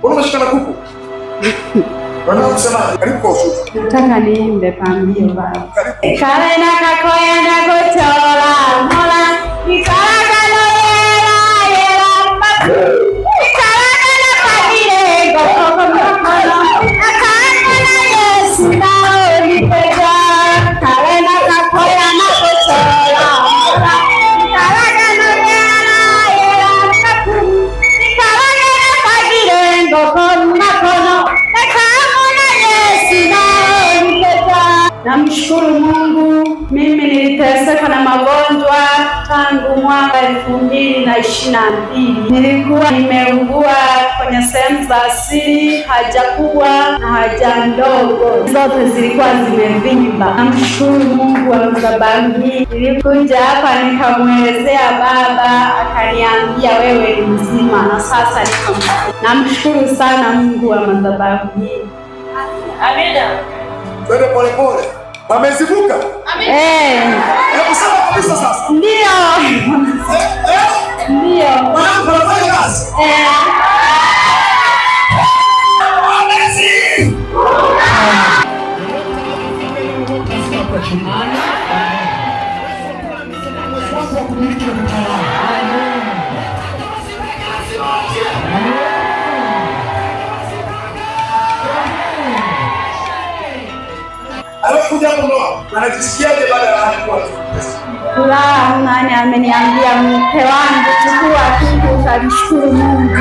Unashikana kuku? Karibu kwa ushuhuda. Nataka niimbe pambio baba. Kale na kakoya na kuchola mola nikalaga na yela mbaku nikalaga na pagire gokoko mkono akana na Yesu nao nipega. Kale na kakoya na kuchola mola nikalaga na yela mbaku nikalaga na pagire gokoko mkono. Namshukuru Mungu, mimi niliteseka na magonjwa tangu mwaka 2022. Nilikuwa nimeugua kwenye sehemu za asili, haja kubwa na haja ndogo, zote zilikuwa zimevimba. Namshukuru Mungu wa madhabahuni. Nilikuja hapa nikamwelezea Baba, akaniambia wewe ni mzima na sasa niko mzima. Namshukuru sana Mungu wa madhabahuni. Amina. Twende pole pole. Wamezivuka? Hebu sema kabisa sasa. Ndio. Ndio. Wanafanya kazi. Alikuja kundoa, anajisikiaje baada ya hapo? Furaha, nani ameniambia mke wangu chukua kitu utamshukuru Mungu.